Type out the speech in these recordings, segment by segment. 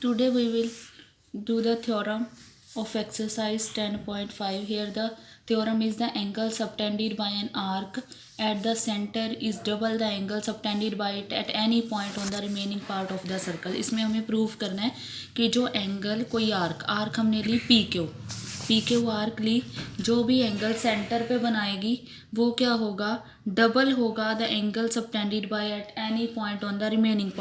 Today we will do the theorem of exercise 10.5. Here the theorem is the angle subtended by an arc at the center is double the angle subtended by it at any point on the remaining part of the circle. इसमें हमें prove करना है कि जो angle कोई arc हमने ली P Q arc ली, जो भी एंगल सेंटर पे बनाएगी वो क्या होगा, डबल होगा the angle subtended by at any point on the remaining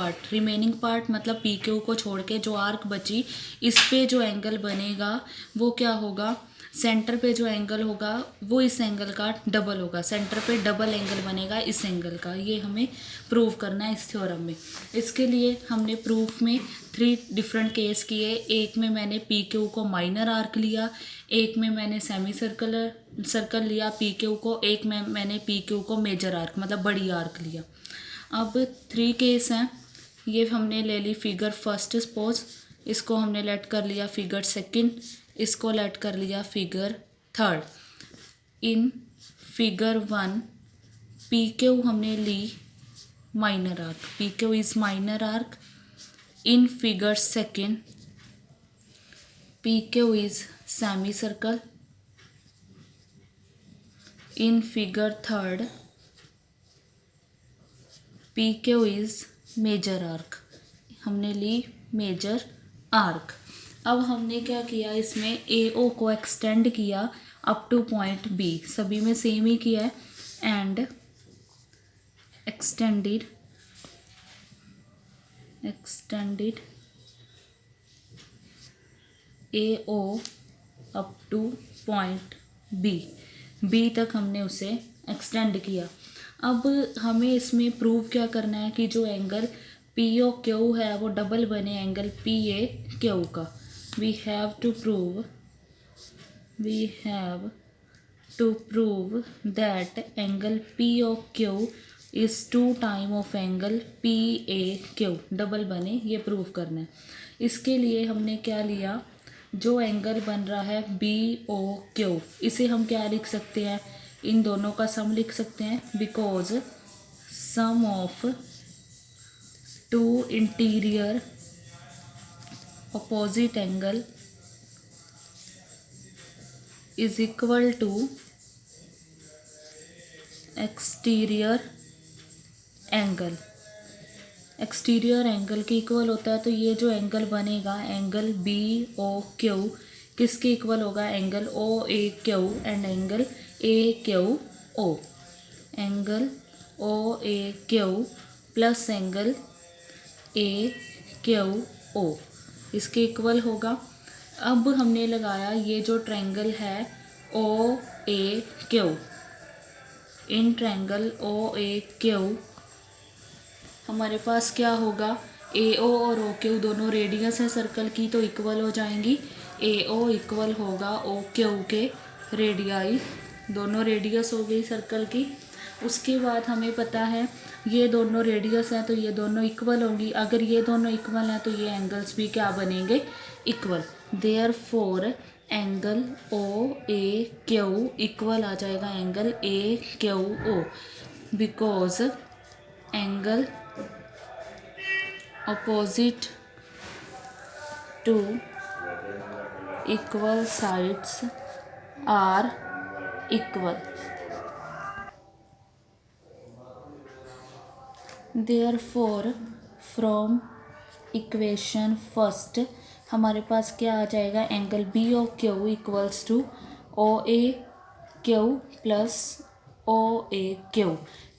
part मतलब पी क्यू को छोड़ के जो आर्क बची इस पे जो एंगल बनेगा वो क्या होगा, सेंटर पे जो एंगल होगा वो इस एंगल का डबल होगा, सेंटर पे डबल एंगल बनेगा इस एंगल का। ये हमें प्रूव करना है इस थ्योरम में। इसके लिए हमने प्रूफ में 3 डिफरेंट केस किए। एक में मैंने पी क्यू को माइनर आर्क लिया, एक में मैंने सेमी सर्कल लिया पी क्यू को, एक में मैंने पी क्यू को मेजर आर्क मतलब बड़ी आर्क लिया। अब 3 केस हैं। ये हमने ले ली फिगर फर्स्ट सपोज, इसको हमने लेट कर लिया फिगर सेकंड, इसको लेट कर लिया figure third. In figure 1 P Q हमने ली minor arc, P Q is minor arc. In figure second P Q is semicircle. In figure third P Q is major arc, हमने ली major arc. अब हमने क्या किया, इसमें ए ओ को एक्सटेंड किया अप टू पॉइंट बी, सभी में सेम ही किया है, and extended A O up to point B तक हमने उसे एक्सटेंड किया। अब हमें इसमें प्रूव क्या करना है कि जो एंगल पी ओ क्यू है वो डबल बने एंगल पी ए क्यू का। We have to prove that angle P O Q is 2 time of angle P A Q, double बने, ये प्रूव करना है। इसके लिए हमने क्या लिया, जो एंगल बन रहा है बी ओ क्यू, इसे हम क्या लिख सकते हैं, इन दोनों का सम लिख सकते हैं, because sum of 2 interior opposite angle is equal to exterior angle। Exterior angle के इक्वल होता है, तो ये जो एंगल बनेगा एंगल बी ओ क्यू किसके इक्वल होगा, angle O A Q and angle A Q O. Angle O A Q plus angle A Q O इसके इक्वल होगा। अब हमने लगाया ये जो ट्रायंगल है O A Q, in triangle O A Q हमारे पास क्या होगा, ए ओ और ओ क्यू दोनों रेडियस है सर्कल की तो इक्वल हो जाएंगी। ए ओ इक्वल होगा ओ क्यू के रेडियाई, दोनों रेडियस हो गई सर्कल की। उसके बाद हमें पता है ये दोनों रेडियस हैं तो ये दोनों इक्वल होंगी। अगर ये दोनों इक्वल हैं तो ये एंगल्स भी क्या बनेंगे, equal. Therefore angle O A Q equal आ जाएगा angle A Q O, because angle opposite to equal sides are equal। Therefore from equation first हमारे पास क्या आ जाएगा, angle B O Q equals to O A Q plus O A Q.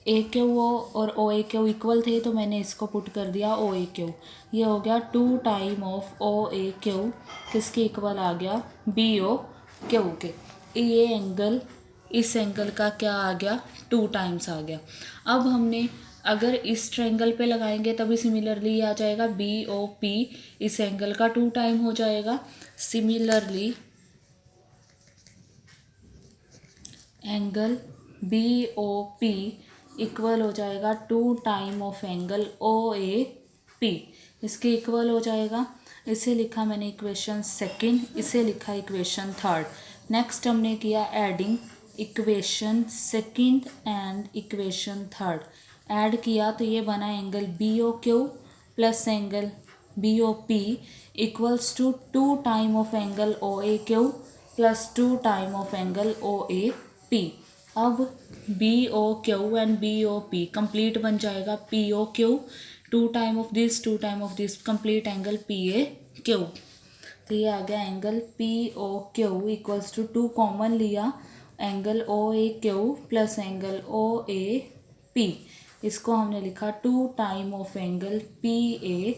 A Q O और O A Q equal थे तो मैंने इसको पुट कर दिया ओ ए क्यू। ये हो गया 2 time of O A Q किसके इक्वल आ गया, बी ओ क्यू के। ये एंगल इस एंगल का क्या आ गया, 2 टाइम्स आ गया। अब हमने अगर इस ट्रायंगल पे लगाएंगे तभी सिमिलरली आ जाएगा बी ओ पी, इस एंगल का 2 टाइम हो जाएगा। Similarly angle B O P equal हो जाएगा 2 time of angle O A P, इसके इक्वल हो जाएगा। इसे लिखा मैंने इक्वेशन सेकंड, इसे लिखा इक्वेशन थर्ड। नेक्स्ट हमने किया adding equation second and equation third, add किया तो ये बना angle B O Q plus angle B O P equals to 2 time of angle O A Q plus 2 time of angle O A P. अब B O Q and B O P complete बन जाएगा P O Q, 2 time of this 2 time of this, complete angle P A Q. तो ये आ गया angle P O Q equals to 2 common लिया, angle O A Q plus angle O A P, इसको हमने लिखा 2 time of angle P A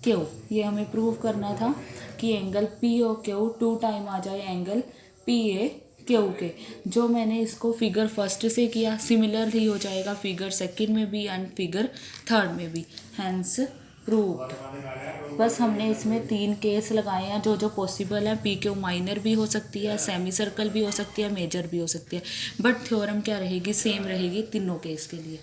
Q. ये हमें prove करना था कि angle P O Q 2 time आ जाए एंगल पी ए क्यू के। जो मैंने इसको फिगर फर्स्ट से किया सिमिलर ही हो जाएगा फिगर सेकंड में भी एंड फिगर थर्ड में भी, हैंस प्रूव्ड। बस हमने इसमें 3 केस लगाए हैं जो जो पॉसिबल है। पी क्यू माइनर भी हो सकती है, सेमी सर्कल भी हो सकती है, मेजर भी हो सकती है, बट थ्योरम क्या रहेगी, सेम रहेगी तीनों केस के लिए।